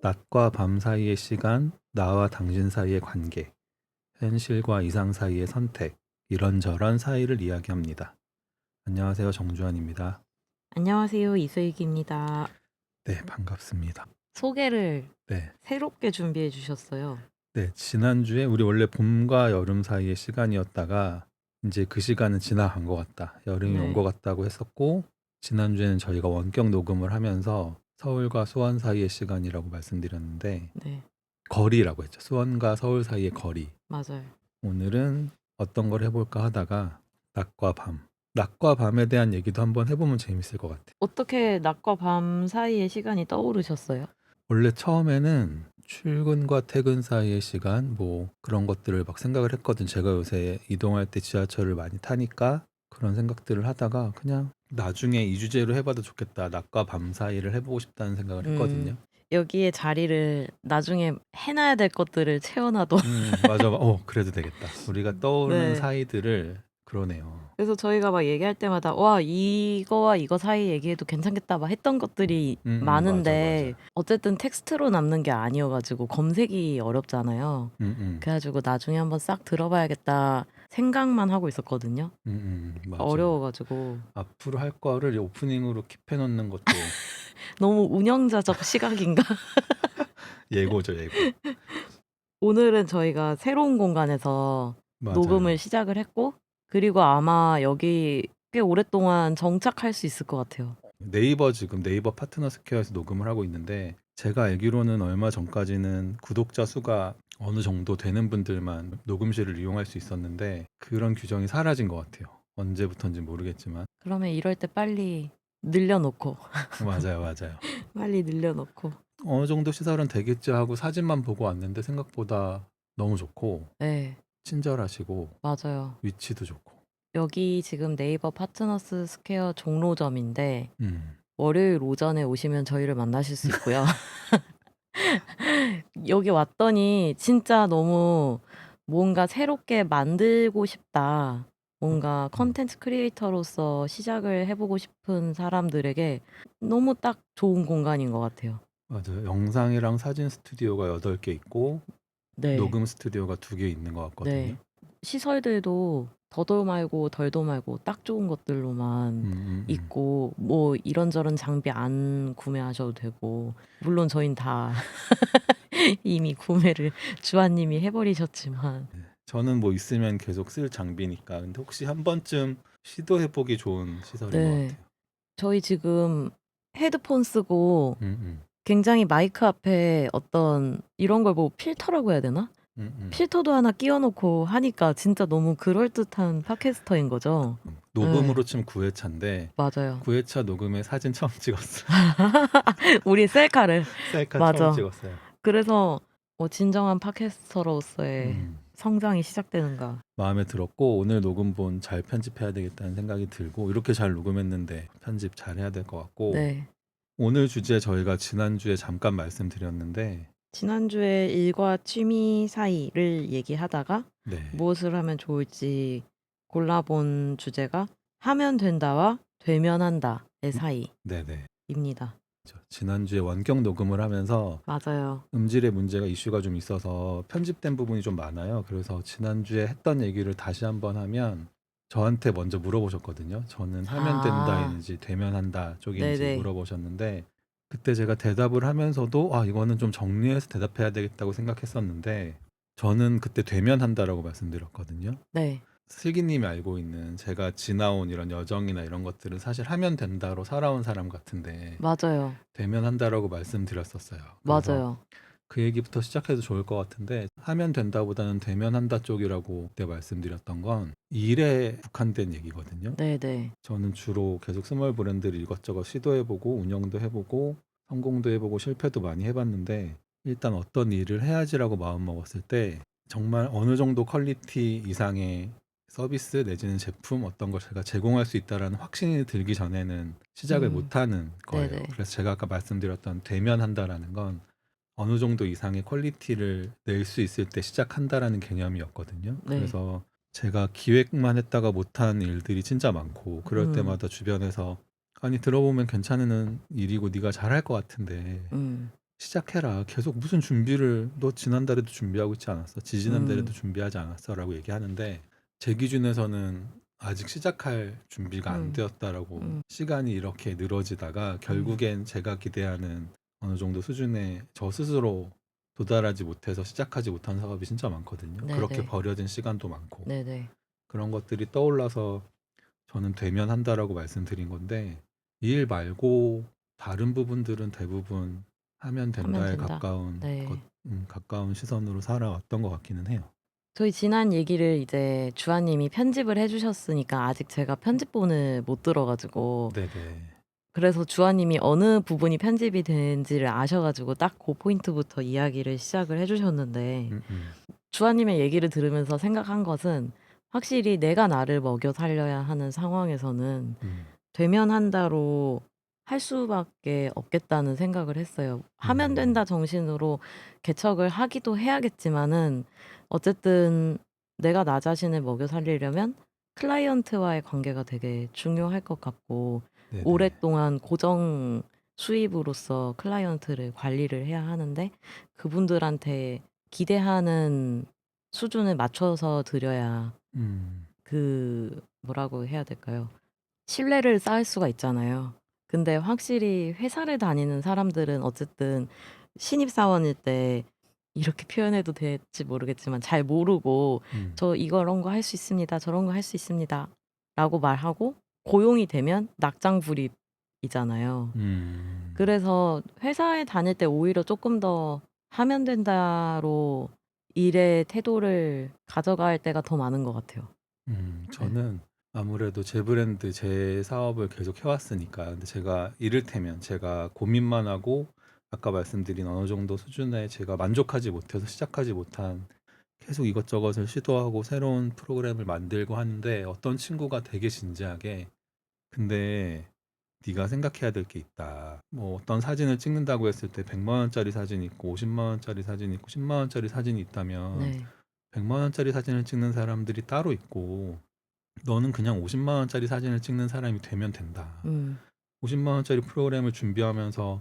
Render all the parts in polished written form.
낮과 밤 사이의 시간, 나와 당신 사이의 관계, 현실과 이상 사이의 선택, 이런저런 사이를 이야기합니다. 안녕하세요. 정주환입니다. 안녕하세요. 이수익입니다. 네, 반갑습니다. 소개를 네, 새롭게 준비해 주셨어요. 네, 지난주에 우리 원래 봄과 여름 사이의 시간이었다가 이제 그 시간은 지나간 것 같다. 여름이 온 것 네. 같다고 했었고, 지난주에는 저희가 원격 녹음을 하면서 서울과 수원 사이의 시간이라고 말씀드렸는데, 네. 거리라고 했죠. 수원과 서울 사이의 거리. 맞아요. 오늘은 어떤 걸 해볼까 하다가 낮과 밤. 낮과 밤에 대한 얘기도 한번 해보면 재밌을 것 같아요. 어떻게 낮과 밤 사이의 시간이 떠오르셨어요? 원래 처음에는 출근과 퇴근 사이의 시간, 뭐 그런 것들을 막 생각을 했거든. 제가 요새 이동할 때 지하철을 많이 타니까 그런 생각들을 하다가 그냥 나중에 이 주제로 해봐도 좋겠다. 낮과 밤 사이를 해보고 싶다는 생각을 했거든요. 여기에 자리를 나중에 해놔야 될 것들을 채워놔도 맞아. 그래도 되겠다. 우리가 떠오르는 네. 사이들을 그러네요. 그래서 저희가 막 얘기할 때마다 와 이거와 이거 사이 얘기해도 괜찮겠다 막 했던 것들이 맞아, 많은데 맞아. 어쨌든 텍스트로 남는 게 아니어가지고 검색이 어렵잖아요. 그래가지고 나중에 한번 싹 들어봐야겠다 생각만 하고 있었거든요. 맞아. 어려워가지고 앞으로 할 거를 오프닝으로 킵해 놓는 것도 너무 운영자적 시각인가? 예고죠, 예고. 오늘은 저희가 새로운 공간에서 녹음을 맞아요. 시작을 했고 그리고 아마 여기 꽤 오랫동안 정착할 수 있을 것 같아요. 네이버 지금 네이버 파트너 스퀘어에서 녹음을 하고 있는데 제가 알기로는 얼마 전까지는 구독자 수가 어느 정도 되는 분들만 녹음실을 이용할 수 있었는데 그런 규정이 사라진 것 같아요. 언제부터인지 모르겠지만. 그러면 이럴 때 빨리 늘려놓고 맞아요, 맞아요. 빨리 늘려놓고 어느 정도 시설은 되겠지 하고 사진만 보고 왔는데 생각보다 너무 좋고 네 친절하시고 맞아요. 위치도 좋고. 여기 지금 네이버 파트너스 스퀘어 종로점인데 음. 월요일 오전에 오시면 저희를 만나실 수 있고요. 여기 왔더니 진짜 너무 뭔가 새롭게 만들고 싶다. 뭔가 음. 컨텐츠 크리에이터로서 시작을 해보고 싶은 사람들에게 너무 딱 좋은 공간인 것 같아요. 맞아요. 영상이랑 사진 스튜디오가 8개 있고 네, 녹음 스튜디오가 2개 있는 것 같거든요. 네. 시설들도 더도 말고 덜도 말고 딱 좋은 것들로만 음. 있고 뭐 이런저런 장비 안 구매하셔도 되고 물론 저희는 다 이미 구매를 주한님이 해버리셨지만 저는 뭐 있으면 계속 쓸 장비니까. 근데 혹시 한 번쯤 시도해보기 좋은 시설인 것 네. 같아요. 저희 지금 헤드폰 쓰고 음. 굉장히 마이크 앞에 어떤 이런 걸 뭐 필터라고 해야 되나? 음. 필터도 하나 끼워 놓고 하니까 진짜 너무 그럴듯한 팟캐스터인 거죠. 예. 녹음으로 치면 9회차인데 맞아요. 9회차 녹음에 사진 처음 찍었어요. 우리 셀카를. 셀카 처음 맞아. 찍었어요. 그래서 진정한 팟캐스터로서의 음. 성장이 시작되는가. 마음에 들었고 오늘 녹음본 잘 편집해야 되겠다는 생각이 들고 이렇게 잘 녹음했는데 편집 잘 해야 될 것 같고 네. 오늘 주제 저희가 지난주에 잠깐 말씀드렸는데 지난주에 일과 취미 사이를 얘기하다가 네. 무엇을 하면 좋을지 골라본 주제가 하면 된다와 되면 한다의 네네. 사이입니다. 지난주에 원격 녹음을 하면서 맞아요. 음질의 문제가 이슈가 좀 있어서 편집된 부분이 좀 많아요. 그래서 지난주에 했던 얘기를 다시 한번 하면 저한테 먼저 물어보셨거든요. 저는 하면 아, 된다인지 되면 한다 쪽인지 네네. 물어보셨는데 그때 제가 대답을 하면서도 이거는 좀 정리해서 대답해야 되겠다고 생각했었는데 저는 그때 되면 한다라고 말씀드렸거든요. 네, 슬기님이 알고 있는 제가 지나온 이런 여정이나 이런 것들은 사실 하면 된다로 살아온 사람 같은데 맞아요. 되면 한다라고 말씀드렸었어요. 그래서 맞아요. 그 얘기부터 시작해도 좋을 것 같은데 하면 된다보다는 되면 한다 쪽이라고 그때 말씀드렸던 건 일에 국한된 얘기거든요. 네네. 저는 주로 계속 스몰 브랜드를 이것저것 시도해보고 운영도 해보고 성공도 해보고 실패도 많이 해봤는데 일단 어떤 일을 해야지라고 마음먹었을 때 정말 어느 정도 퀄리티 이상의 서비스 내지는 제품 어떤 걸 제가 제공할 수 있다라는 확신이 들기 전에는 시작을 못하는 거예요. 네네. 그래서 제가 아까 말씀드렸던 되면 한다라는 건 어느 정도 이상의 퀄리티를 낼 수 있을 때 시작한다라는 개념이었거든요. 네. 그래서 제가 기획만 했다가 못한 일들이 진짜 많고 그럴 음, 때마다 주변에서 아니 들어보면 괜찮은 일이고 네가 잘할 것 같은데 음. "시작해라. 계속 무슨 준비를 너 지난달에도 준비하고 있지 않았어? 지지난달에도 음. 준비하지 않았어?"라고 얘기하는데 제 기준에서는 아직 시작할 준비가 안 음. 되었다라고 음. 시간이 이렇게 늘어지다가 결국엔 제가 기대하는 어느 정도 수준에 저 스스로 도달하지 못해서 시작하지 못한 사업이 진짜 많거든요. 그렇게 네네. 버려진 시간도 많고. 네네. 그런 것들이 떠올라서 저는 되면 한다라고 말씀드린 건데 이 일 말고 다른 부분들은 대부분 하면 하면 된다에 된다. 가까운 것, 네. 가까운 시선으로 살아왔던 것 같기는 해요. 저희 지난 얘기를 이제 주하님이 편집을 해 주셨으니까 아직 제가 편집본을 못 들어 가지고 네네. 그래서 주하님이 어느 부분이 편집이 된지를 아셔 가지고 딱 고 포인트부터 이야기를 시작을 해 주셨는데 음, 음, 주하님의 얘기를 들으면서 생각한 것은 확실히 내가 나를 먹여 살려야 하는 상황에서는 음, 되면 한다로 할 수밖에 없겠다는 생각을 했어요. 하면 음, 된다 정신으로 개척을 하기도 해야겠지만은 어쨌든 내가 나 자신을 먹여 살리려면 클라이언트와의 관계가 되게 중요할 것 같고 네네. 오랫동안 고정 수입으로서 클라이언트를 관리를 해야 하는데 그분들한테 기대하는 수준을 맞춰서 드려야 음, 그 뭐라고 해야 될까요? 신뢰를 쌓을 수가 있잖아요. 근데 확실히 회사를 다니는 사람들은 어쨌든 신입사원일 때 이렇게 표현해도 될지 모르겠지만 잘 모르고 음, "저 이런 거 할 수 있습니다. 저런 거 할 수 있습니다."라고 말하고 고용이 되면 낙장불입이잖아요. 음, 그래서 회사에 다닐 때 오히려 쪼끔 더 '하면 된다.'로 일의 태도를 가져갈 때가 더 많은 것 같아요. 네. 저는 아무래도 제 브랜드, 제 사업을 계속 해왔으니까. 근데 제가 이를테면 제가 고민만 하고 아까 말씀드린 어느 정도 수준에 제가 만족하지 못해서 시작하지 못한 계속 이것저것을 시도하고 새로운 프로그램을 만들고 하는데 어떤 친구가 되게 진지하게 근데 네가 생각해야 될 게 있다. 뭐 어떤 사진을 찍는다고 했을 때 100만 원짜리 사진이 있고 50만 원짜리 사진이 있고 10만 원짜리 사진이 있다면 네. 100만 원짜리 사진을 찍는 사람들이 따로 있고 너는 그냥 50만 원짜리 사진을 찍는 사람이 되면 된다. 음. 50만 원짜리 프로그램을 준비하면서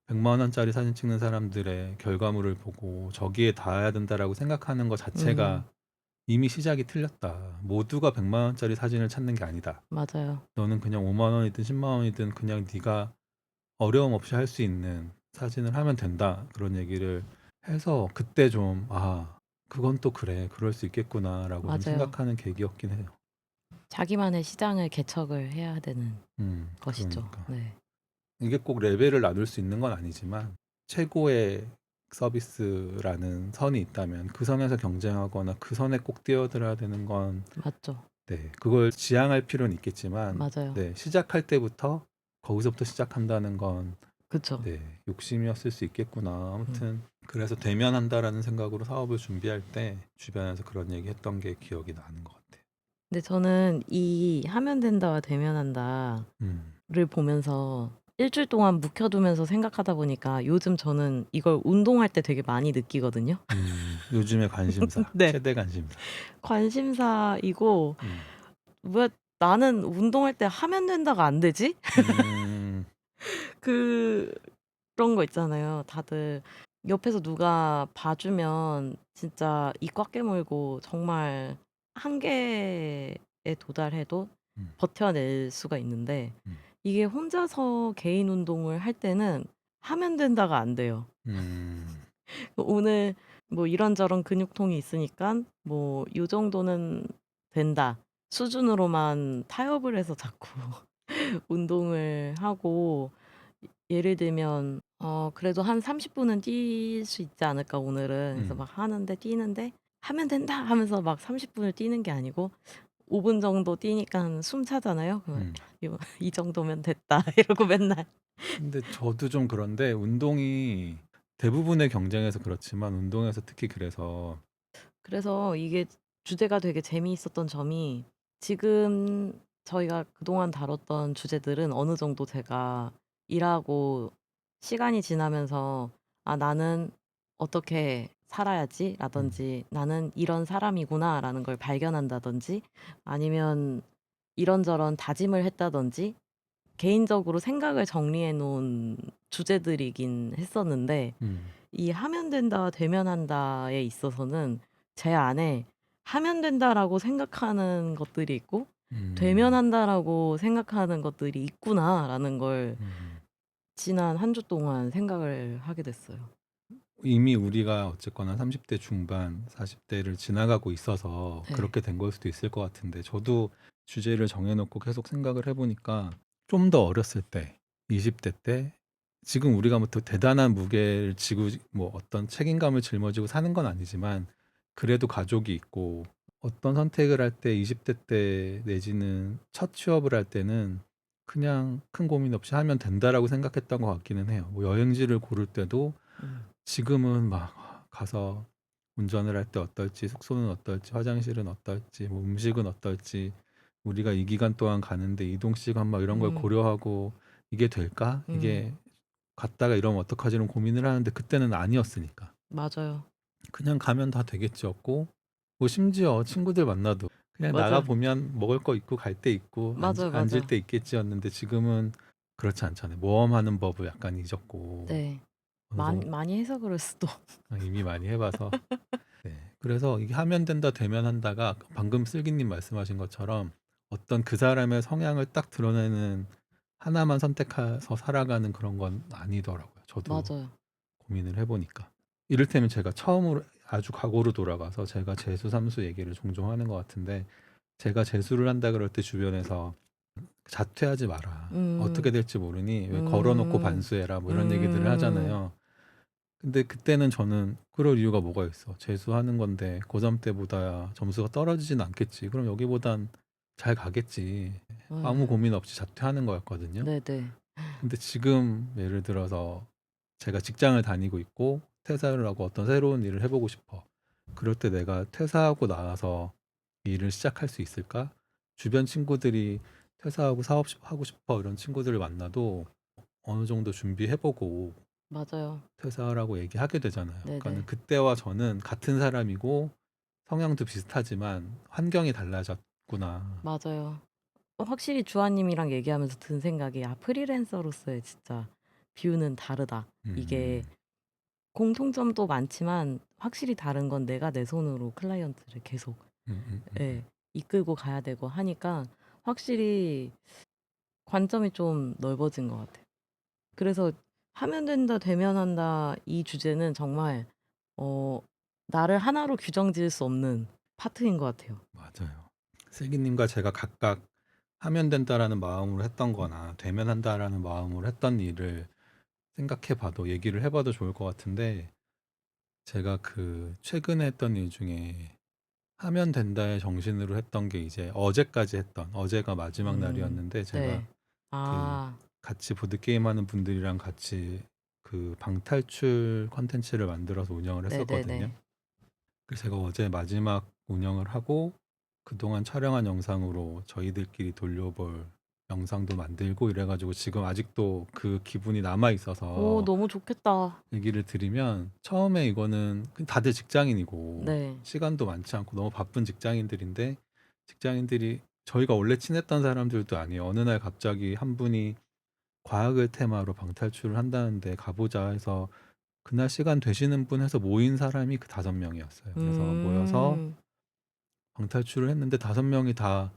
100만 원짜리 사진 찍는 사람들의 결과물을 보고 저기에 닿아야 된다라고 생각하는 것 음. 자체가 이미 시작이 틀렸다. 모두가 100만 원짜리 사진을 찾는 게 아니다. 맞아요. 너는 그냥 5만 원이든 10만 원이든 그냥 네가 어려움 없이 할 수 있는 사진을 하면 된다. 그런 얘기를 해서 그때 좀 그건 또 그래. 그럴 수 있겠구나라고 좀 맞아요. 생각하는 계기였긴 해요. 자기만의 시장을 개척을 해야 되는 것이죠. 그러니까. 네. 이게 꼭 레벨을 나눌 수 있는 건 아니지만 최고의 서비스라는 선이 있다면 그 선에서 경쟁하거나 그 선에 꼭 뛰어들어야 되는 건 맞죠. 네, 그걸 지향할 필요는 있겠지만 맞아요. 네, 시작할 때부터 거기서부터 시작한다는 건 그쵸. 네, 욕심이었을 수 있겠구나. 음. 아무튼 그래서 대면 한다라는 생각으로 사업을 준비할 때 주변에서 그런 얘기 했던 게 기억이 나는 것 같아요. 근데 저는 이 하면 된다와 되면 한다를 음, 보면서 일 주일 동안 묵혀 두면서 생각하다 보니까 요즘 저는 이걸 운동할 때 되게 많이 느끼거든요. 요즘의 관심사, 네. 최대 관심사. 관심사이고 음, '왜 나는 운동할 때 하면 된다가 안 되지?' 음, 그런 거 있잖아요. 다들 옆에서 누가 봐 주면 진짜 입 꽉 깨물고 정말 한계에 도달해도 음, 버텨낼 수가 있는데 음, 이게 혼자서 개인 운동을 할 때는 하면 된다가 안 돼요. 음, 오늘 뭐 이런저런 근육통이 있으니깐 뭐 '요 정도는 된다.' 수준으로만 타협을 해서 자꾸 운동을 하고 예를 들면 그래도 한 30 분은 뛸 수 있지 않을까 오늘은. 그래서 음, 막 하는데 뛰는데 '하면 된다.' 하면서 막 30 분을 뛰는 게 아니고 5분 정도 뛰니깐 숨 차잖아요. 그러면 음. '요 이 정도면 됐다.' 이러고 맨날 근데 저도 좀 그런데 운동이 대부분의 경쟁에서 그렇지만 운동에서 특히 그래서 그래서 이게 주제가 되게 재미있었던 점이 지금 저희가 그동안 다뤘던 주제들은 어느 정도 제가 일하고 시간이 지나면서 '아 나는 어떻게 음, 살아야지.'라든지 '나는 이런 사람이구나.'라는 걸 발견한다든지 아니면 이런저런 다짐을 했다든지 개인적으로 생각을 정리해 놓은 주제들이긴 했었는데 음. 이 하면 된다, 되면 한다에 있어서는 제 안에 '하면 된다.'라고 생각하는 것들이 있고 '되면 음. 한다.'라고 생각하는 것들이 있구나라는 걸 음. 지난 한 주 동안 생각을 하게 됐어요. 이미 우리가 어쨌거나 30대 중반, 40대를 지나가고 있어서 네. 그렇게 된 걸 수도 있을 것 같은데 저도 주제를 정해 놓고 계속 생각을 해 보니까 좀 더 어렸을 때 20대 때 지금 우리가 뭐 또 대단한 무게를 지고 뭐 어떤 책임감을 짊어지고 사는 건 아니지만 그래도 가족이 있고 어떤 선택을 할 때 20대 때 내지는 첫 취업을 할 때는 그냥 큰 고민 없이 하면 된다라고 생각했던 것 같기는 해요. 뭐 여행지를 고를 때도 음. 지금은 막 가서 운전을 할 때 어떨지, 숙소는 어떨지, 화장실은 어떨지, 뭐 음식은 어떨지, 우리가 이 기간 동안 가는데 이동 시간 막 이런 걸 음. 고려하고 이게 될까? 음. 이게 갔다가 이러면 어떡하지? 이런 고민을 하는데 그때는 아니었으니까. 맞아요. 그냥 가면 다 되겠지였고, 뭐 심지어 친구들 만나도 그냥 나가 맞아요. 보면 먹을 거 있고 갈 때 있고 맞아요, 앉을 맞아요. 때 있겠지였는데 지금은 그렇지 않잖아요. 모험하는 법을 약간 잊었고 네. 어느 많이 정도 많이 해서 그럴 수도. 이미 많이 해봐서 네. 그래서 이게 하면 된다, 되면 한다가 방금 슬기님 말씀하신 것처럼 어떤 그 사람의 성향을 딱 드러내는 하나만 선택해서 살아가는 그런 건 아니더라고요. 저도 맞아요. 고민을 해보니까. 이를테면 제가 처음으로 아주 과거로 돌아가서 제가 재수 삼수 얘기를 종종 하는 것 같은데 제가 재수를 한다 그럴 때 주변에서 자퇴하지 마라. 어떻게 음. 될지 모르니 왜 걸어놓고 음. 반수해라 뭐 이런 얘기들을 음. 하잖아요. 근데 그때는 저는 그럴 이유가 뭐가 있어. 재수하는 건데 고3 때보다 점수가 떨어지진 않겠지. 그럼 여기보단 잘 가겠지. 아무 예. 고민 없이 자퇴하는 거였거든요. 네네. 근데 지금 예를 들어서 제가 직장을 다니고 있고 퇴사를 하고 어떤 새로운 일을 해보고 싶어. 그럴 때 내가 퇴사하고 나와서 일을 시작할 수 있을까? 주변 친구들이 퇴사하고 사업하고 싶어 이런 친구들을 만나도 어느 정도 준비해보고 맞아요. 퇴사하라고 얘기하게 되잖아요. 그러니까는 네네. 그때와 저는 같은 사람이고 성향도 비슷하지만 환경이 달라졌구나. 맞아요. 확실히 주아님이랑 얘기하면서 든 생각이 '아 프리랜서로서의 진짜 뷰는 다르다.' 이게 음. 공통점도 많지만 확실히 다른 건 내가 내 손으로 클라이언트를 계속 예 이끌고 가야 되고 하니까 확실히 관점이 좀 넓어진 것 같아요. 그래서 '하면 된다. 되면 한다.' 이 주제는 정말 어 나를 하나로 규정 지을 수 없는 파트인 것 같아요. 맞아요. 슬기님과 제가 각각 하면 된다라는 마음으로 했던 거나 되면 한다라는 마음으로 했던 일을 생각해 봐도 얘기를 해 봐도 좋을 것 같은데 제가 그 최근에 했던 일 중에 하면 된다의 정신으로 했던 게 이제 어제까지 했던 어제가 마지막 날이었는데 제가 네. 그 아. 같이 보드게임하는 분들이랑 같이 그 방탈출 콘텐츠를 만들어서 운영을 했었거든요. 네네네. 그래서 제가 어제 마지막 운영을 하고 그동안 촬영한 영상으로 저희들끼리 돌려볼 영상도 만들고 이래 가지고 지금 아직도 그 기분이 남아 오 있어서 너무 좋겠다. 얘기를 드리면 처음에 이거는 다들 직장인이고 네. 시간도 많지 않고 너무 바쁜 직장인들인데 직장인들이 저희가 원래 친했던 사람들도 아니에요. 어느 날 갑자기 한 분이 과학을 테마로 방탈출을 한다는데 가보자 해서 그날 시간 되시는 분 해서 모인 사람이 그 5명이었어요. 그래서 모여서 음. 방탈출을 했는데 5명이 다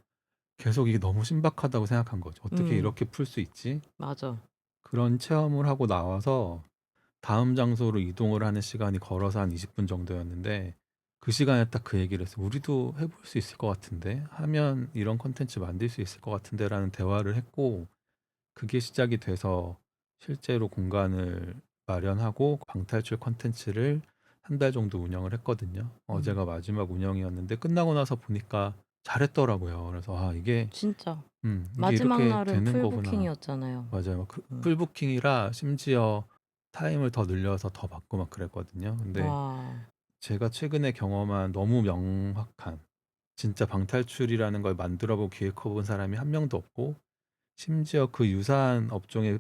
계속 이게 너무 신박하다고 생각한 거죠. 어떻게 음. 이렇게 풀 수 있지? 맞아. 그런 체험을 하고 나와서 다음 장소로 이동을 하는 시간이 걸어서 한 20분 정도였는데 그 시간에 딱 그 얘기를 했어요. 우리도 해볼 수 있을 것 같은데 하면 이런 콘텐츠 만들 수 있을 것 같은데라는 대화를 했고 그게 시작이 돼서 실제로 공간을 마련하고 방탈출 콘텐츠를 한 달 정도 운영을 했거든요. 음. 어제가 마지막 운영이었는데 끝나고 나서 보니까 잘했더라고요. 그래서 아 이게 진짜. 이게 마지막 이렇게 날은 되는 거구나. 풀부킹이었잖아요. 맞아요. 그 음. 풀부킹이라 심지어 타임을 더 늘려서 더 받고 막 그랬거든요. 근데 와. 제가 최근에 경험한 너무 명확한 진짜 방탈출이라는 걸 만들어 보고 기획해 본 사람이 한 명도 없고 심지어 그 유사한 업종에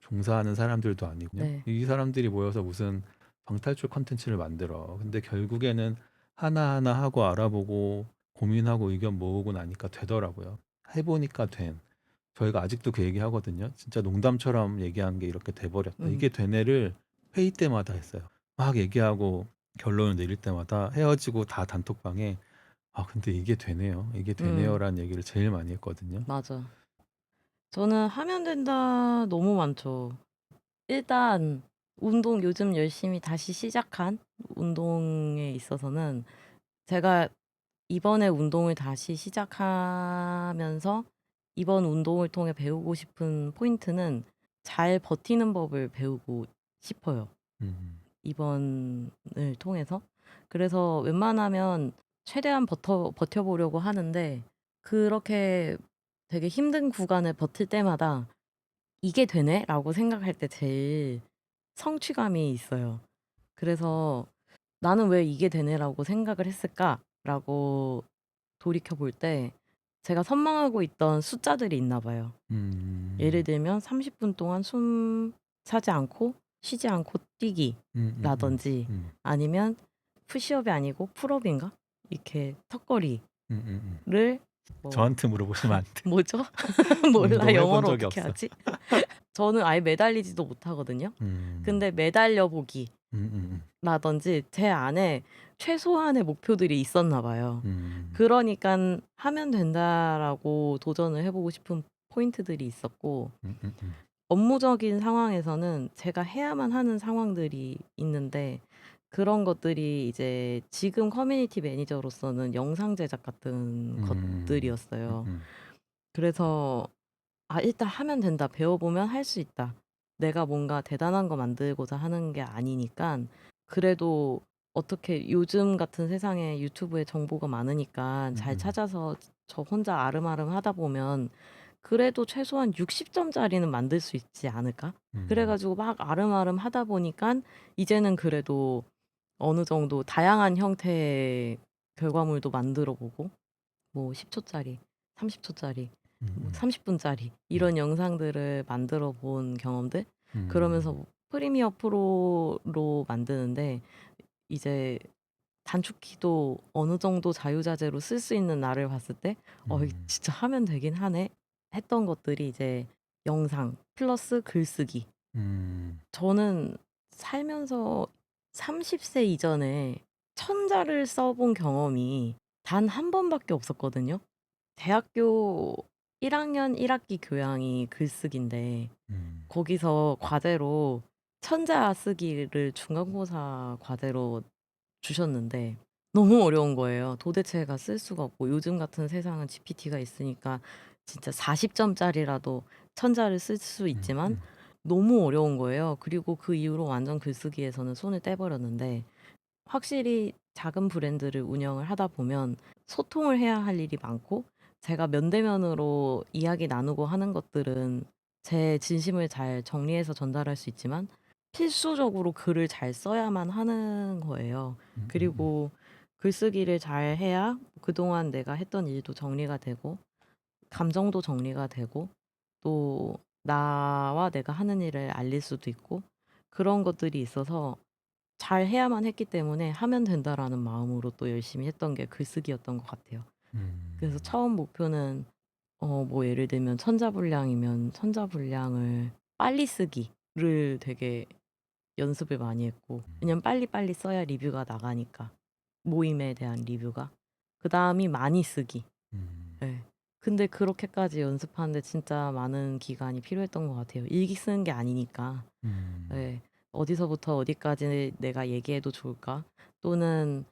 종사하는 사람들도 아니거든요. 네. 이 사람들이 모여서 무슨 방탈출 콘텐츠를 만들어. 근데 결국에는 하나하나 하고 알아보고 고민하고 의견 모으고 나니까 되더라고요. 해보니까 된. 저희가 아직도 그 얘기하거든요. 진짜 농담처럼 얘기한 게 이렇게 돼 버렸다. 음. 이게 되네를 회의 때마다 했어요. 막 얘기하고 결론을 내릴 때마다 헤어지고 다 단톡방에 "아 근데 이게 되네요. 이게 음. 되네요."라는 얘기를 제일 많이 했거든요. 맞아. 저는 하면 된다 너무 많죠. 일단 운동 요즘 열심히 다시 시작한 운동에 있어서는 제가 이번에 운동을 다시 시작하면서 이번 운동을 통해 배우고 싶은 포인트는 잘 버티는 법을 배우고 싶어요, 음. 이번을 통해서. 그래서 웬만하면 최대한 버텨 보려고 하는데 그렇게 되게 힘든 구간을 버틸 때마다 '이게 되네?'라고 생각할 때 제일 성취감이 있어요. 그래서 '나는 왜 이게 되네?'라고 생각을 했을까라고 돌이켜 볼 때 제가 선망하고 있던 숫자들이 있나 봐요. 예를 음. 들면 30분 동안 숨 차지 않고 쉬지 않고 음음음. 뛰기라든지 음. 아니면 푸시업이 아니고 풀업인가? 이렇게 턱걸이를 음음음. 뭐 저한테 물어보시면 안 돼. 뭐죠? 몰라. 운동해 본 영어로 적이 어떻게 없어. 하지? 저는 아예 매달리지도 못하거든요. 음. 근데 매달려 보기 음음음. 라든지 제 안에 최소한의 목표들이 있었나 봐요. 음. 그러니깐 '하면 된다.'라고 도전을 해 보고 싶은 포인트들이 있었고 음음음. 업무적인 상황에서는 제가 해야만 하는 상황들이 있는데 그런 것들이 이제 지금 커뮤니티 매니저로서는 영상 제작 같은 음. 것들이었어요. 음음. 그래서 '아 일단 하면 된다. 배워 보면 할 수 있다.' 내가 뭔가 대단한 거 만들고자 하는 게 아니니깐 그래도 어떻게 요즘 같은 세상에 유튜브에 정보가 많으니깐 잘 음음. 찾아서 저 혼자 아름아름 하다 보면 그래도 최소한 60 점짜리는 만들 수 있지 않을까? 그래 음. 가지고 막 아름아름 하다 보니깐 이제는 그래도 어느 정도 다양한 형태의 결과물도 만들어 보고 뭐 10 초짜리, 30 초짜리, 뭐 음음. 30 분짜리 음. 이런 영상들을 만들어 본 경험들 그러면서 음. 뭐 프리미어 프로로 만드는데 이제 단축키도 어느 정도 자유자재로 쓸 수 있는 나를 봤을 때 '어 이 음. 진짜 하면 되긴 하네.' 했던 것들이 이제 영상 플러스 글쓰기. 음. 저는 살면서 30세 이전에 천자를 써본 경험이 단 한 번밖에 없었거든요. 대학교 1 학년 1 학기 교양이 글쓰기인데 음. 거기서 과제로 천자 쓰기를 중간고사 과제로 주셨는데 너무 어려운 거예요. 도대체가 쓸 수가 없고 요즘 같은 세상은 GPT가 있으니까 진짜 40 점짜리라도 천자를 쓸 수 있지만 음음. 너무 어려운 거예요. 그리고 그 이후로 완전 글쓰기에서는 손을 떼 버렸는데 확실히 작은 브랜드를 운영을 하다 보면 소통을 해야 할 일이 많고 제가 면대면으로 이야기 나누고 하는 것들은 제 진심을 잘 정리해서 전달할 수 있지만 필수적으로 글을 잘 써야만 하는 거예요. 음음음. 그리고 글쓰기를 잘 해야 그동안 내가 했던 일도 정리가 되고 감정도 정리가 되고 또 나와 내가 하는 일을 알릴 수도 있고 그런 것들이 있어서 잘해야만 했기 때문에 '하면 된다.'라는 마음으로 또 열심히 했던 게 글쓰기였던 것 같아요. 그래서 음. 처음 목표는 뭐 예를 들면 천자분량이면 천자분량을 빨리 쓰기를 되게 연습을 많이 했고 왜냐면 빨리빨리 써야 리뷰가 나가니까, 모임에 대한 리뷰가. 그다음이 많이 쓰기. 음. 예. 근데 그렇게까지 연습하는데 진짜 많은 기간이 필요했던 것 같아요. 일기 쓰는 게 아니니까. 음. 예. 어디서부터 어디까지 내가 얘기해도 좋을까? 또는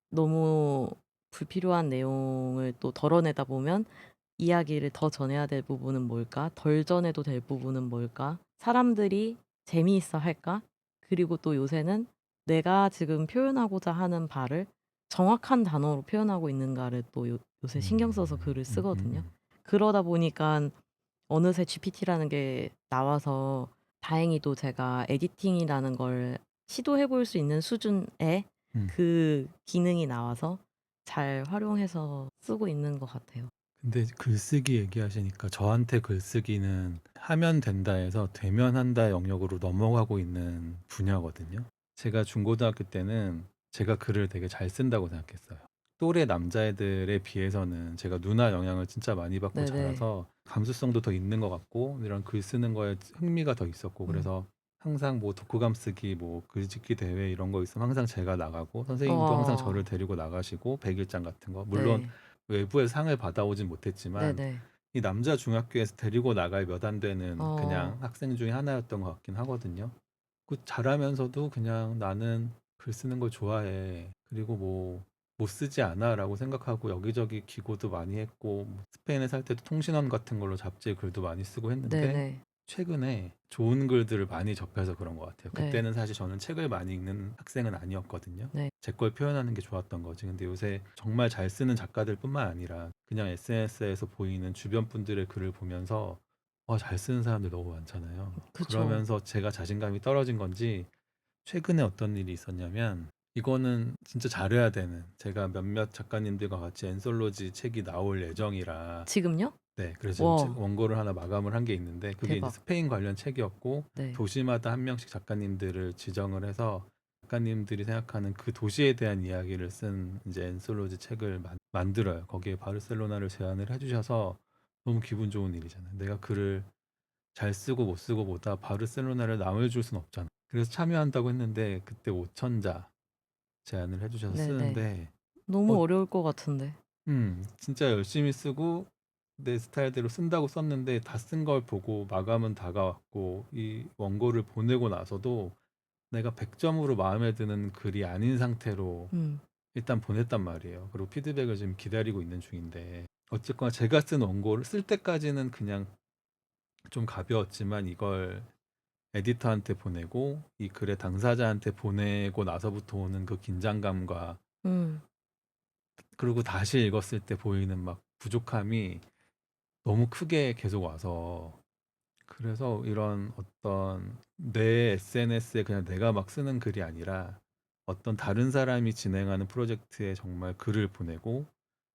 너무 불필요한 내용을 또 덜어내다 보면 이야기를 더 전해야 될 부분은 뭘까? 덜 전해도 될 부분은 뭘까? 사람들이 재미있어 할까? 그리고 또 요새는 내가 지금 표현하고자 하는 바를 정확한 단어로 표현하고 있는가를 또 요새 신경 써서 음. 글을 쓰거든요. 음음음. 그러다 보니깐 어느새 GPT라는 게 나와서 다행히도 제가 에디팅이라는 걸 시도해 볼 수 있는 수준의 음. 그 기능이 나와서 잘 활용해서 쓰고 있는 것 같아요. 근데 글쓰기 얘기하시니까 저한테 글쓰기는 하면 된다에서 되면 한다 영역으로 넘어가고 있는 분야거든요. 제가 중고등학교 때는 제가 글을 되게 잘 쓴다고 생각했어요. 또래 남자애들에 비해서는 제가 누나 영향을 진짜 많이 받고 네네. 자라서 감수성도 더 있는 것 같고 이런 글 쓰는 거에 흥미가 더 있었고 음. 그래서 항상 뭐 독후감 쓰기 뭐 글짓기 대회 이런 거 있으면 항상 제가 나가고 선생님도 항상 저를 어. 데리고 나가시고 백일장 같은 거 물론 네. 외부에서 상을 받아오진 못했지만 네네. 이 남자 중학교에서 데리고 나갈 몇 안 되는 어. 그냥 학생 중에 하나였던 것 같긴 하거든요. 그 잘하면서도 그냥 나는 글 쓰는 걸 좋아해. 그리고 뭐 못 쓰지 않아라고 생각하고 여기저기 기고도 많이 했고 뭐 스페인에 살 때도 통신원 같은 걸로 잡지에 글도 많이 쓰고 했는데 네네. 최근에 좋은 글들을 많이 접해서 그런 것 같아요. 네. 그때는 사실 저는 책을 많이 읽는 학생은 아니었거든요. 네. 제 걸 표현하는 게 좋았던 거지. 근데 요새 정말 잘 쓰는 작가들뿐만 아니라 그냥 SNS에서 보이는 주변 분들의 글을 보면서 잘 쓰는 사람들 너무 많잖아요. 그쵸. 그러면서 제가 자신감이 떨어진 건지 최근에 어떤 일이 있었냐면 이거는 진짜 잘해야 되는 제가 몇몇 작가님들과 같이 엔솔로지 책이 나올 예정이라 지금요? 네, 그래서 지금 와. 원고를 하나 마감을 한 게 있는데 그게 이제 대박. 스페인 관련 책이었고 네. 도시마다 한 명씩 작가님들을 지정을 해서 작가님들이 생각하는 그 도시에 대한 이야기를 쓴 이제 엔솔로지 책을 만들어요. 거기에 바르셀로나를 제안을 해주셔서 너무 기분 좋은 일이잖아요. 내가 글을 잘 쓰고 못 쓰고 보다 바르셀로나를 남을 줄 순 없잖아. 그래서 참여한다고 했는데 그때 5천자 제안을 해주셔서 네네. 쓰는데 어, 너무 어려울 것 같은데. 진짜 열심히 쓰고 내 스타일대로 쓴다고 썼는데 다 쓴 걸 보고 마감은 다가왔고 이 원고를 보내고 나서도 내가 100점으로 마음에 드는 글이 아닌 상태로 음. 일단 보냈단 말이에요. 그리고 피드백을 지금 기다리고 있는 중인데 어쨌거나 제가 쓴 원고를 쓸 때까지는 그냥 좀 가벼웠지만 이걸 에디터한테 보내고 이 글의 당사자한테 보내고 나서부터 오는 그 긴장감과 음. 그리고 다시 읽었을 때 보이는 막 부족함이 너무 크게 계속 와서 그래서 이런 어떤 내 SNS에 그냥 내가 막 쓰는 글이 아니라 어떤 다른 사람이 진행하는 프로젝트에 정말 글을 보내고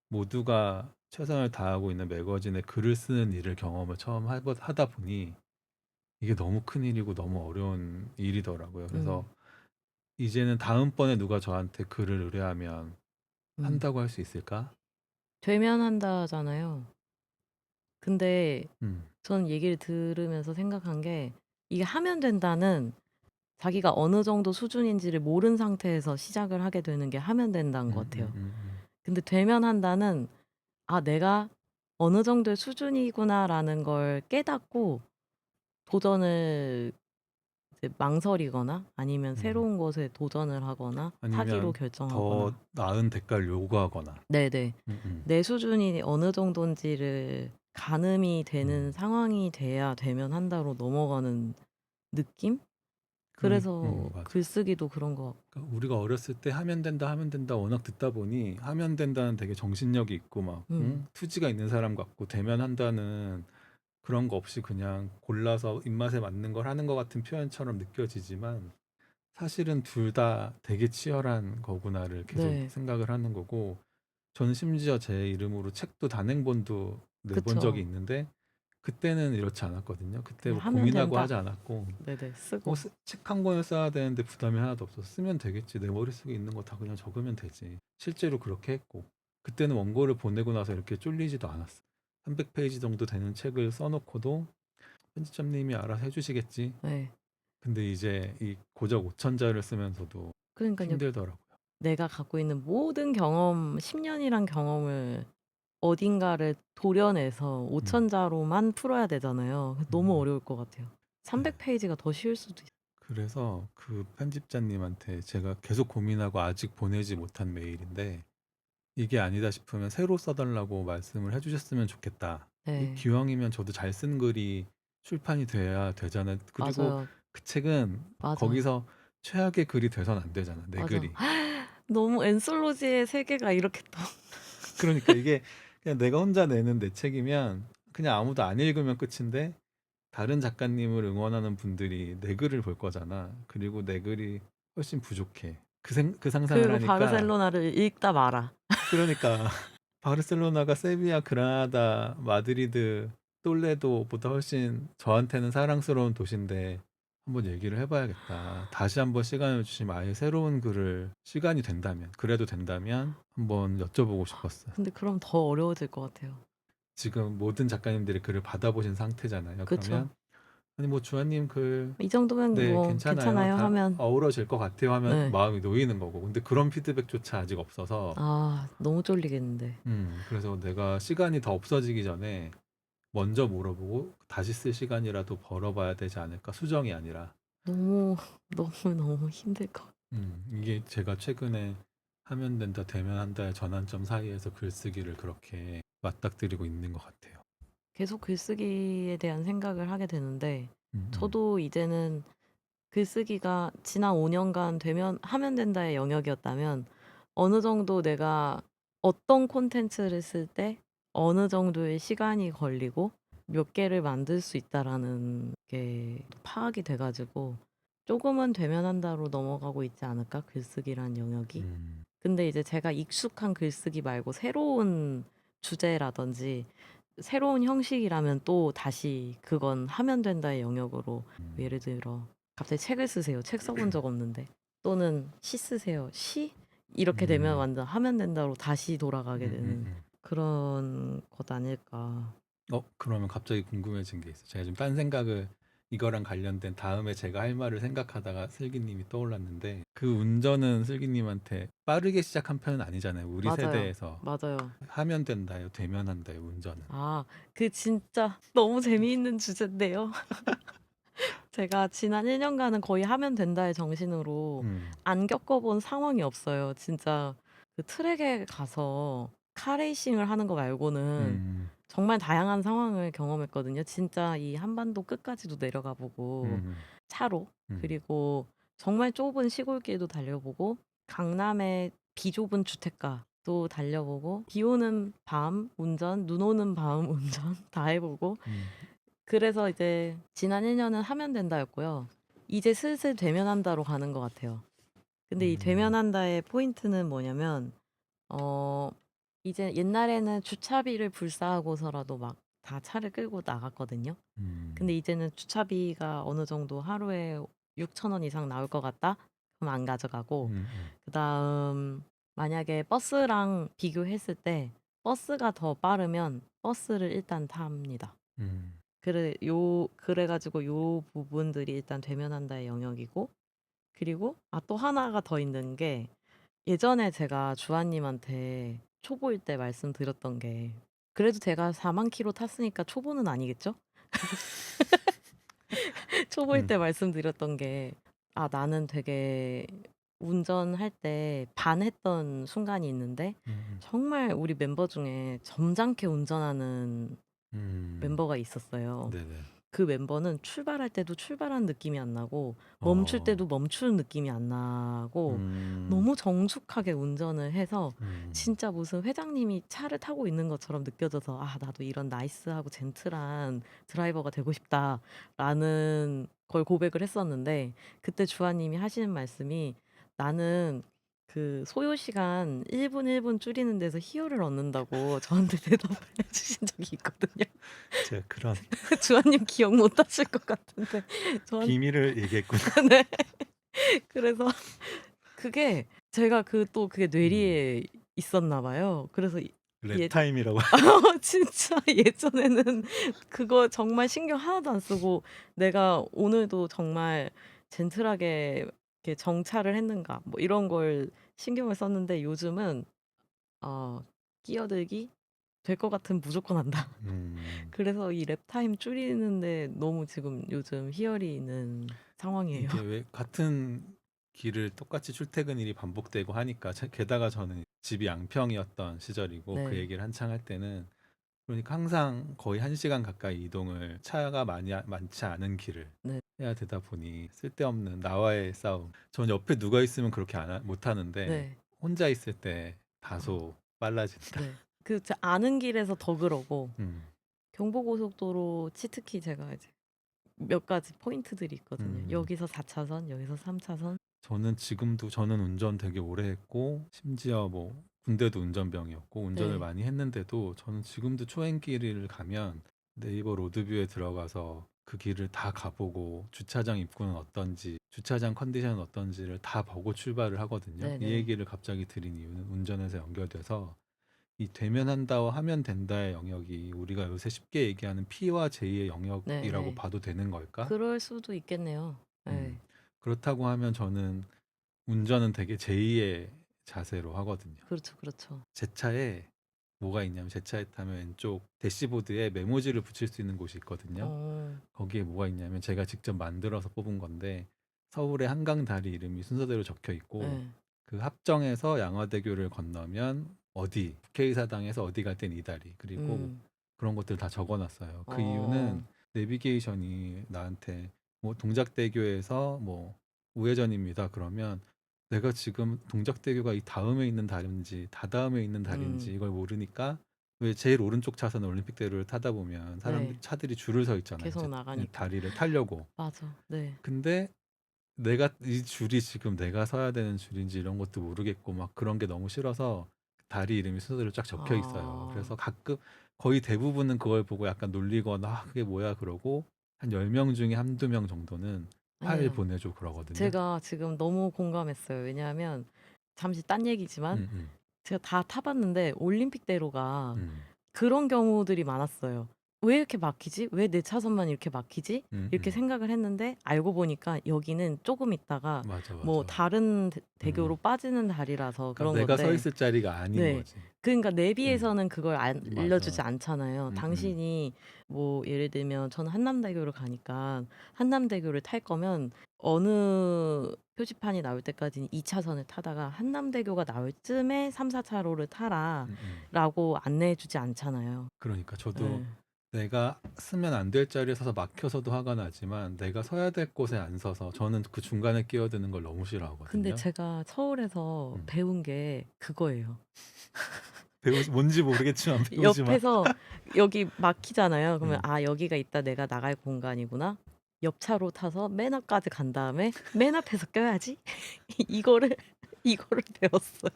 모두가 최선을 다하고 있는 매거진에 글을 쓰는 일을 경험을 처음 하다 보니 이게 너무 큰 일이고 너무 어려운 일이더라고요. 그래서 음. 이제는 다음번에 누가 저한테 글을 의뢰하면 음. 한다고 할 수 있을까? 되면 한다잖아요. 근데 음, 저는 얘기를 들으면서 생각한 게 이게 하면 된다는 자기가 어느 정도 수준인지를 모른 상태에서 시작을 하게 되는 게 하면 된다는 것 같아요. 근데 되면 한다는 '아 내가 어느 정도의 수준이구나.'라는 걸 깨닫고 도전을 이제 망설이거나 아니면 음. 새로운 것에 도전을 하거나 하기로 아니면 더 결정하거나. 나은 대가를 요구하거나. 네네. 음, 음, 내 수준이 어느 정도인지를 가늠이 되는 음. 상황이 돼야 되면 한다로 넘어가는 느낌? 그래서 맞아. 글쓰기도 그런 것 같고. 그러니까 우리가 어렸을 때 하면 된다 워낙 듣다 보니 하면 된다는 되게 정신력이 있고 막 음. 투지가 있는 사람 같고 되면 한다는 그런 거 없이 그냥 골라서 입맛에 맞는 걸 하는 것 같은 표현처럼 느껴지지만 사실은 둘 다 되게 치열한 거구나를 계속 네. 생각을 하는 거고 저는 심지어 제 이름으로 책도 단행본도 내본 적이 그쵸. 있는데 그때는 이렇지 않았거든요. 그때 그냥 뭐 하면 고민하고 하지 된다. 않았고 네네. 뭐 쓰고. 책 한 권을 써야 되는데 부담이 하나도 없었어. 쓰면 되겠지. 내 머릿속에 있는 거 다 그냥 적으면 되지. 실제로 그렇게 했고 그때는 원고를 보내고 나서 이렇게 쫄리지도 않았어. 300페이지 정도 되는 책을 써놓고도 편집장님이 알아서 해주시겠지. 네. 근데 이제 이 고작 5천자를 쓰면서도 그러니깐요. 힘들더라고요. 내가 갖고 있는 모든 경험 10 년이란 경험을 어딘가를 도려내서 음, 5천 자로만 풀어야 되잖아요. 너무 음, 어려울 것 같아요. 네. 300 페이지가 더 쉬울 수도 있어요. 그래서 그 편집자님한테 제가 계속 고민하고 아직 보내지 못한 메일인데 이게 아니다 싶으면 새로 써달라고 말씀을 해주셨으면 좋겠다. 네. 기왕이면 저도 잘 쓴 글이 출판이 돼야 되잖아요. 그리고 맞아요. 그 책은 맞아. 거기서 최악의 글이 돼선 안 되잖아. 내 맞아. 글이. 너무 엔솔로지의 세계가 이렇게 또. 그러니까 이게 그냥 내가 혼자 내는 내 책이면 그냥 아무도 안 읽으면 끝인데 다른 작가님을 응원하는 분들이 내 글을 볼 거잖아. 그리고 내 글이 훨씬 부족해. 그 상상을 그리고 하니까 바르셀로나를 읽다 마라. 그러니까 바르셀로나가 세비야, 그라나다, 마드리드, 똘레도보다 훨씬 저한테는 사랑스러운 도시인데 한번 얘기를 해 봐야겠다. 다시 한번 시간을 주시면 아예 새로운 글을 시간이 된다면 그래도 된다면 한번 여쭤보고 싶었어요. 근데 그럼 더 어려워질 것 같아요. 지금 모든 작가님들이 글을 받아보신 상태잖아요. 그쵸. 그러면 "아니 뭐 주한님 글 이 정도면 네 뭐 괜찮아요. 괜찮아요 다 하면 어우러질 것 같아요." 하면 네. 마음이 놓이는 거고. 근데 그런 피드백조차 아직 없어서 아 너무 쫄리겠는데. 그래서 내가 시간이 더 없어지기 전에 먼저 물어보고 다시 쓸 시간이라도 벌어봐야 되지 않을까? 수정이 아니라. 너무, 너무 힘들 것 같아요. 이게 제가 최근에 하면 된다, 되면 한다의 전환점 사이에서 글쓰기를 그렇게 맞닥뜨리고 있는 것 같아요. 계속 글쓰기에 대한 생각을 하게 되는데 음, 음, 저도 이제는 글쓰기가 지난 5 년간 되면 하면 된다의 영역이었다면 어느 정도 내가 어떤 콘텐츠를 쓸 때 어느 정도의 시간이 걸리고 몇 개를 만들 수 있다라는 게 파악이 돼 가지고 '조금은 되면 한다.'로 넘어가고 있지 않을까 글쓰기란 영역이. 음, 근데 이제 제가 익숙한 글쓰기 말고 새로운 주제라든지 새로운 형식이라면 또 다시 그건 하면 된다의 영역으로 음, 예를 들어 갑자기 책을 쓰세요. 책 써본 적 없는데. 또는 시 쓰세요. 시? 이렇게 되면 음, 완전 하면 된다로 다시 음, 돌아가게 음, 되는 음. 그런 것 아닐까. 그러면 갑자기 궁금해진 게 있어요. 제가 좀 딴 생각을 이거랑 관련된 다음에 제가 할 말을 생각하다가 슬기님이 떠올랐는데 그 운전은 슬기님한테 빠르게 시작한 편은 아니잖아요. 우리 맞아요. 세대에서 맞아요. 하면 된다요, 되면 한다요, 운전은. 아, 그 진짜 너무 재미있는 주제인데요. 제가 지난 1 년간은 거의 하면 된다의 정신으로 음, 안 겪어본 상황이 없어요. 진짜 그 트랙에 가서 카레이싱을 하는 거 말고는 음, 정말 다양한 상황을 경험했거든요. 진짜 이 한반도 끝까지도 내려가 보고 음, 차로. 음, 그리고 정말 좁은 시골길도 달려보고 강남의 비좁은 주택가도 달려보고 비 오는 밤 운전, 눈 오는 밤 운전 다 해 보고 음, 그래서 이제 지난 1 년은 하면 된다였고요. 이제 슬슬 되면 한다로 가는 것 같아요. 근데 이 되면 음, 한다의 포인트는 뭐냐면 어 이제 옛날에는 주차비를 불사하고서라도 막 다 차를 끌고 나갔거든요. 음, 근데 이제는 주차비가 어느 정도 하루에 6,000원 이상 나올 것 같다? 그럼 안 가져가고 음, 그다음 만약에 버스랑 비교했을 때 버스가 더 빠르면 버스를 일단 탑니다. 음, 그래 가지고 요 부분들이 일단 되면 한다의 영역이고 그리고 또 하나가 더 있는 게 예전에 제가 주한님한테 초보일 때 말씀드렸던 게 그래도 제가 4만 킬로 탔으니까 초보는 아니겠죠? 초보일 음, 때 말씀드렸던 게 나는 되게 운전할 때 반했던 순간이 있는데 음, 정말 우리 멤버 중에 점잖게 운전하는 멤버가 있었어요. 네네. 그 멤버는 출발할 때도 출발한 느낌이 안 나고 멈출 어, 때도 멈추는 느낌이 안 나고 음, 너무 정숙하게 운전을 해서 음, 진짜 무슨 회장님이 차를 타고 있는 것처럼 느껴져서 '아 나도 이런 나이스하고 젠틀한 드라이버가 되고 싶다.'라는 걸 고백을 했었는데 그때 주하님이 하시는 말씀이 "나는 그 소요 시간 1 분 1분 줄이는 데서 희열을 얻는다."고 저한테 대답을 해 주신 적이 있거든요. 제가 그런 주한님 기억 못 하실 것 같은데 저한 비밀을 얘기했구나. 네. 그래서 그게 제가 그게 음, 뇌리에 있었나 봐요. 그래서 예 랩타임이라고. 진짜 예전에는 그거 정말 신경 하나도 안 쓰고 '내가 오늘도 정말 젠틀하게 이렇게 정차를 했는가.' 뭐 이런 걸 신경을 썼는데 요즘은 어 끼어들기 될 것 같으면 무조건 한다. 음, 그래서 이 랩타임 줄이는데 너무 지금 요즘 희열이 있는 상황이에요. 이게 왜 같은 길을 똑같이 출퇴근일이 반복되고 하니까 게다가 저는 집이 양평이었던 시절이고 그 네. 얘기를 한창 할 때는 그러니까 항상 거의 1시간 가까이 이동을 차가 많지 않은 길을 네. 해야 되다 보니 쓸데없는 나와의 싸움. 전 옆에 누가 있으면 그렇게 못 하는데 네. 혼자 있을 때 어 다소 빨라진다. 네. 제 아는 길에서 더 그러고 음, 경부고속도로 특히 제가 이제 몇 가지 포인트들이 있거든요. 음. 여기서 4 차선, 여기서 3 차선. 저는 운전 되게 오래 했고 심지어 뭐 군대도 운전병이었고 운전을 네. 많이 했는데도 저는 지금도 초행길을 가면 네이버 로드뷰에 들어가서 그 길을 다 가보고 주차장 입구는 어떤지, 주차장 컨디션은 어떤지를 다 보고 출발을 하거든요. 이 네네. 얘기를 갑자기 드린 이유는 운전에서 연결돼서 이 되면 한다와 하면 된다의 영역이 우리가 요새 쉽게 얘기하는 P와 J의 영역이라고 네네. 봐도 되는 걸까? 그럴 수도 있겠네요. 네. 그렇다고 하면 저는 운전은 되게 제2의 자세로 하거든요. 그렇죠, 그렇죠. 제 차에 뭐가 있냐면 제 차에 타면 왼쪽 대시보드에 메모지를 붙일 수 있는 곳이 있거든요. 어. 거기에 뭐가 있냐면 제가 직접 만들어서 뽑은 건데 서울의 한강 다리 이름이 순서대로 적혀 있고 네. 그 합정에서 양화대교를 건너면 어디, 국회의사당에서 어디 갈 땐 이 다리 그리고 뭐 음. 그런 것들 다 적어놨어요. 그 어. 이유는 내비게이션이 나한테 뭐 동작대교에서 뭐 우회전입니다. 그러면 내가 지금 동작대교가 이 다음에 있는 다리인지 다다음에 있는 다리인지 음. 이걸 모르니까 왜 제일 오른쪽 차선 올림픽대로를 타다 보면 사람들 네. 차들이 줄을 서 있잖아요. 계속 이제 나가니까. 다리를 타려고. 맞아. 네. 근데 내가 이 줄이 지금 내가 서야 되는 줄인지 이런 것도 모르겠고 막 그런 게 너무 싫어서 다리 이름이 순서대로 쫙 적혀 있어요. 아. 그래서 가끔 거의 대부분은 그걸 보고 약간 놀리거나 아, 그게 뭐야 그러고 한 10명 중에 한두 명 정도는 파일 아니에요. 보내줘 그러거든요. 제가 지금 너무 공감했어요. 왜냐하면 잠시 딴 얘기지만 음, 음, 제가 다 타 봤는데 올림픽대로가 음, 그런 경우들이 많았어요. '왜 이렇게 막히지? 왜 내 차선만 이렇게 막히지?' 이렇게 음. 생각을 했는데 알고 보니까 여기는 쪼금 있다가 맞아, 뭐 맞아. 다른 대 대교로 음. 빠지는 다리라서 그러니까 그런 내가 서 건데 있을 자리가 아닌 네. 거지. 그러니까 음, 내비에서는 그걸 알려주지 맞아. 않잖아요. 음, 음, 당신이 뭐 예를 들면 저는 한남대교를 가니까 한남대교를 탈 거면 어느 표지판이 나올 때까지는 2 차선을 타다가 "한남대교가 나올 쯤에 3-4 차로를 음, 음. 타라."라고 안내해 주지 않잖아요. 그러니까 저도 예. 내가 쓰면 안 될 자리에 서서 막혀서도 화가 나지만 내가 서야 될 곳에 안 서서 저는 그 중간에 끼어드는 걸 너무 근데 싫어하거든요. 제가 서울에서 음. 배운 게 그거예요. 배우지 뭔지 모르겠지만 배우지 마. 옆에서 여기 막히잖아요. 그러면 음. '아 여기가 이따 내가 나갈 공간이구나.' 옆차로 타서 맨 앞까지 간 다음에 '맨 앞에서 껴야지.' 이거를 이거를 배웠어요.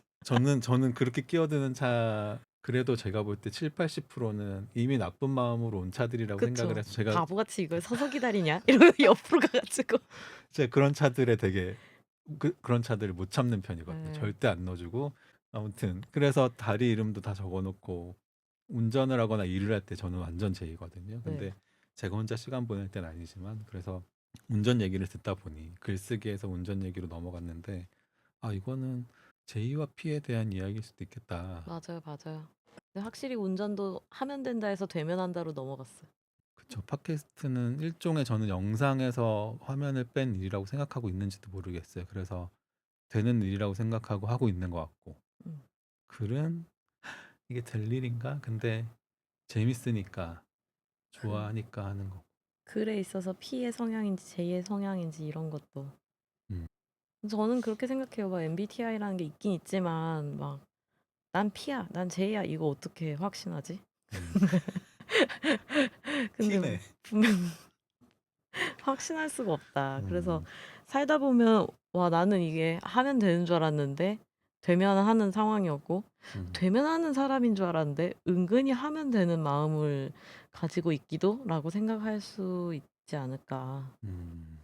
저는 그렇게 끼어드는 차 그래도 제가 볼 때 70-80%는 이미 나쁜 마음으로 온 차들이라고 생각을 그쵸. 해서 제가 '바보같이 이걸 서서 기다리냐?' 이러면서 옆으로 가 가지고 제가 그런 차들에 되게 그런 차들을 못 참는 편이거든요. 예. 절대 안 넣어주고 아무튼 그래서 다리 이름도 다 적어놓고 운전을 하거나 일을 할 때 저는 완전 제이거든요. 네. 근데 제가 혼자 시간 보낼 땐 아니지만 그래서 운전 얘기를 듣다 보니 글쓰기에서 운전 얘기로 넘어갔는데 아 이거는 제이와 피에 대한 이야기일 수도 있겠다. 맞아요, 맞아요. 근데 확실히 운전도 하면 된다 해서 되면 한다로 넘어갔어요. 그쵸. 팟캐스트는 일종의 저는 영상에서 화면을 뺀 일이라고 생각하고 있는지도 모르겠어요. 그래서 되는 일이라고 생각하고 하고 있는 것 같고 음. 글은 이게 될 일인가? 근데 재밌으니까 그 좋아하니까 하는 거. 글에 있어서 P의 성향인지 J의 성향인지 이런 것도 음, 저는 그렇게 생각해요. 막 MBTI라는 게 있긴 있지만 막 "난 P야. 난 J야." 이거 어떻게 확신하지? 음. 근데 티네. 분명 확신할 수가 없다. 그래서 음, 살다 보면 '와 나는 이게 하면 되는 줄 알았는데 되면 하는 상황이었고 음, 되면 하는 사람인 줄 알았는데 은근히 하면 되는 마음을 가지고 있기도?'라고 생각할 수 있지 않을까. 음,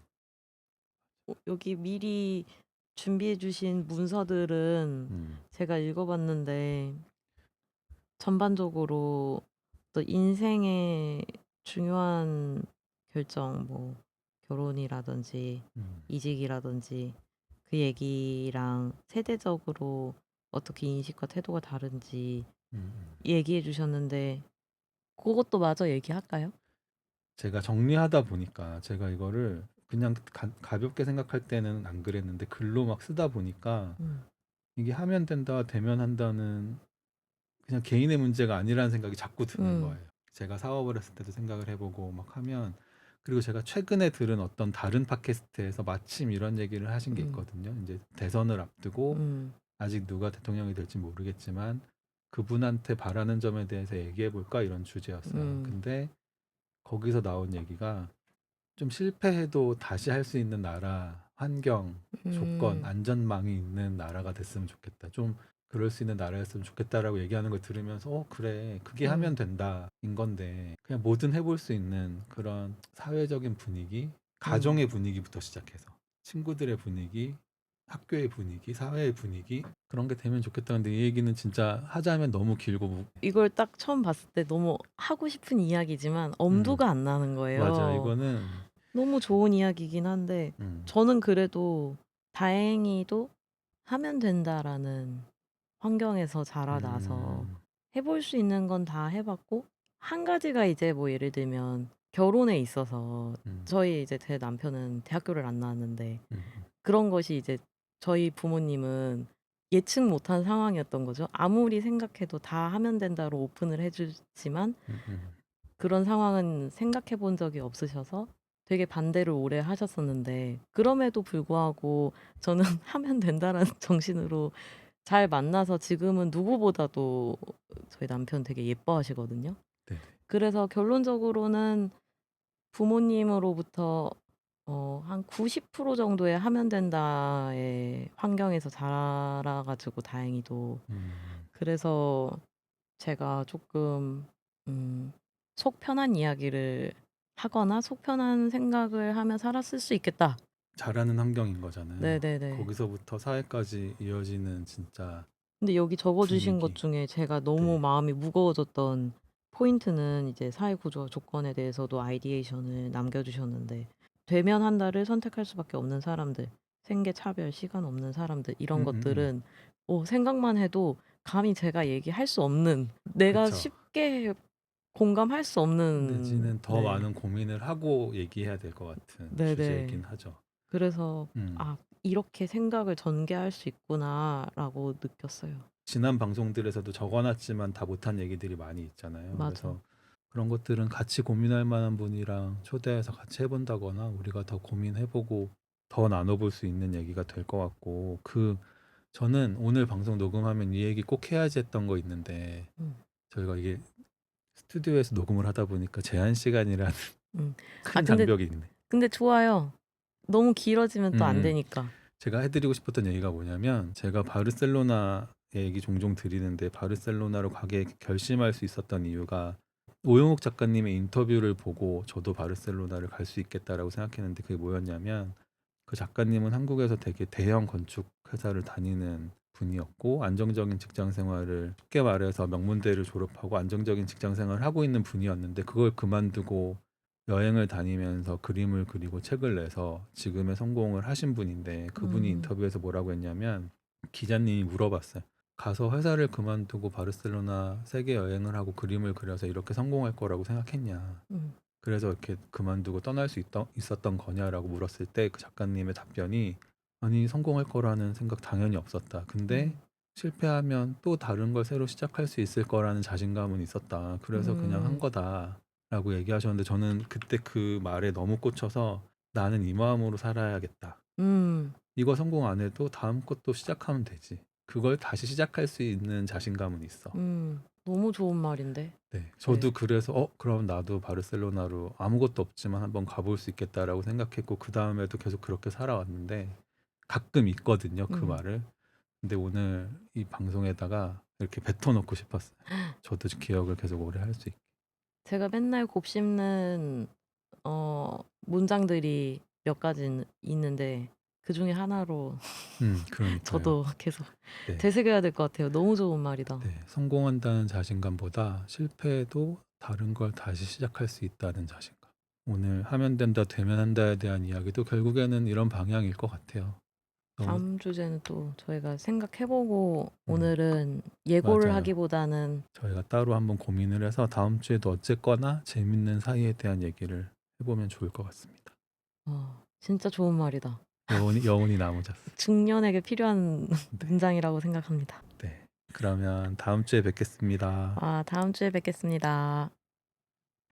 여기 미리 준비해 주신 문서들은 음, 제가 읽어 봤는데 전반적으로 또 인생의 중요한 결정 뭐 결혼이라든지 음, 이직이라든지 그 얘기랑 세대적으로 어떻게 인식과 태도가 다른지 음. 얘기해 주셨는데 그것도 마저 얘기할까요? 제가 정리하다 보니까 제가 이거를 그냥 가볍게 생각할 때는 안 그랬는데 글로 막 쓰다 보니까 음. 이게 하면 된다, 되면 한다는 그냥 개인의 문제가 아니라는 생각이 자꾸 드는 음. 거예요. 제가 사업을 했을 때도 생각을 해보고 막 하면 그리고 제가 최근에 들은 어떤 다른 팟캐스트에서 마침 이런 얘기를 하신 게 음. 있거든요. 이제 대선을 앞두고 음. 아직 누가 대통령이 될지 모르겠지만 그분한테 바라는 점에 대해서 얘기해 볼까 이런 주제였어요. 음. 근데 거기서 나온 얘기가 좀 실패해도 다시 할 수 있는 나라, 환경, 조건, 음. 안전망이 있는 나라가 됐으면 좋겠다. 좀 그럴 수 있는 나라였으면 좋겠다라고 얘기하는 걸 들으면서 그래 그게 음. 하면 된다인 건데 그냥 뭐든 해볼 수 있는 그런 사회적인 분위기, 가정의 분위기부터 시작해서 친구들의 분위기, 학교의 분위기, 사회의 분위기 그런 게 되면 좋겠다는데 이 얘기는 진짜 하자면 너무 길고 이걸 딱 처음 봤을 때 너무 하고 싶은 이야기지만 엄두가 안 나는 맞아 거예요. 이거는 너무 좋은 이야기이긴 한데 음, 저는 그래도 다행히도 '하면 된다.'라는 환경에서 자라나서 음, 해볼 수 있는 건 다 해 봤고 한 가지가 이제 뭐 예를 들면 결혼에 있어서 음, 저희 이제 제 남편은 대학교를 안 나왔는데 음, 그런 것이 이제 저희 부모님은 예측 못한 상황이었던 거죠. 아무리 생각해도 "다 하면 된다."로 오픈을 해 주지만 음, 음, 그런 상황은 생각해 본 적이 없으셔서 되게 반대를 오래 하셨었는데 그럼에도 불구하고 저는 '하면 된다.'라는 정신으로 잘 만나서 지금은 누구보다도 저희 남편 되게 예뻐하시거든요. 네네. 그래서 결론적으로는 부모님으로부터 한 90% 정도의 '하면 된다.'의 환경에서 자라 가지고 다행히도 음. 그래서 제가 쪼끔 음 속 편한 이야기를 하거나 속 편한 생각을 하며 살았을 수 있겠다. 잘하는 환경인 거잖아요. 네네네. 거기서부터 사회까지 이어지는 진짜 근데 여기 적어 주신 것 분위기. 중에 제가 너무 네. 마음이 무거워졌던 포인트는 이제 사회 구조와 조건에 대해서도 아이디에이션을 남겨 주셨는데 "되면 한다."를 선택할 수밖에 없는 사람들, 생계 차별, 시간 없는 사람들 이런 음음음. 것들은 생각만 해도 감히 제가 얘기할 수 없는 내가 그쵸. 쉽게 공감할 수 없는 내지는 더 네. 많은 고민을 하고 얘기해야 될 것 같은 네네. 주제이긴 하죠. 그래서 음. '아 이렇게 생각을 전개할 수 있구나.'라고 느꼈어요. 지난 방송들에서도 적어 놨지만 다 못한 얘기들이 많이 있잖아요. 맞아. 그래서 그런 것들은 같이 고민할 만한 분이랑 초대해서 같이 해 본다거나 우리가 더 고민해 보고 더 나눠 볼 수 있는 얘기가 될 것 같고 저는 오늘 방송 녹음하면 이 얘기 꼭 해야지 했던 거 있는데 음. 저희가 이게 스튜디오에서 녹음을 하다 보니까 제한 시간이라는 음. 아 큰 장벽이 있네. 근데 좋아요. 너무 길어지면 또 안 음음. 되니까. 제가 해 드리고 싶었던 얘기가 뭐냐면 제가 바르셀로나 얘기 종종 드리는데 바르셀로나로 가게 결심할 수 있었던 이유가 오영욱 작가님의 인터뷰를 보고 저도 바르셀로나를 갈 수 있겠다라고 생각했는데 그게 뭐였냐면 그 작가님은 한국에서 되게 대형 건축 회사를 다니는 분이었고 안정적인 직장 생활을 쉽게 말해서 명문대를 졸업하고 안정적인 직장 생활을 하고 있는 분이었는데 그걸 그만두고 여행을 다니면서 그림을 그리고 책을 내서 지금의 성공을 하신 분인데 그분이 음. 인터뷰에서 뭐라고 했냐면 기자님이 물어봤어요. 가서 회사를 그만두고 바르셀로나 세계 여행을 하고 그림을 그려서 이렇게 성공할 거라고 생각했냐. 음. 그래서 이렇게 그만두고 떠날 수 있었던 거냐라고 물었을 때 그 작가님의 답변이 아니 성공할 거라는 생각 당연히 없었다. 근데 음. 실패하면 또 다른 걸 새로 시작할 수 있을 거라는 자신감은 있었다. 그래서 그냥 한 음. 거다라고 얘기하셨는데 저는 그때 그 말에 너무 꽂혀서 나는 이 마음으로 살아야겠다. 음. 이거 성공 안 해도 다음 것도 시작하면 되지. 그걸 다시 시작할 수 있는 자신감은 있어. 너무 좋은 말인데. 네. 저도 네. 그래서 그럼 나도 바르셀로나로 아무것도 없지만 한번 가볼 수 있겠다라고 생각했고 그다음에도 계속 그렇게 살아왔는데 가끔 있거든요, 그 음. 말을. 근데 오늘 이 방송에다가 이렇게 뱉어 놓고 싶었어요. 저도 기억을 계속 오래 할 수 있게. 제가 맨날 곱씹는 문장들이 몇 가지 있는데 그중에 하나로 그러니까요. 저도 계속 네. 되새겨야 될 것 같아요. 너무 좋은 말이다. 네. 성공한다는 자신감보다 실패해도 다른 걸 다시 시작할 수 있다는 자신감. 오늘 하면 된다, 되면 한다에 대한 이야기도 결국에는 이런 방향일 것 같아요. 너무 다음 주제는 또 저희가 생각해 보고 음, 오늘은 예고를 맞아요. 하기보다는 저희가 따로 한번 고민을 해서 다음 주에도 어쨌거나 재밌는 사이에 대한 얘기를 해보면 좋을 것 같습니다. 진짜 좋은 말이다. 여운이 남으셨어요. 중년에게 필요한 네. 문장이라고 생각합니다. 네. 그러면 다음 주에 뵙겠습니다. 다음 주에 뵙겠습니다.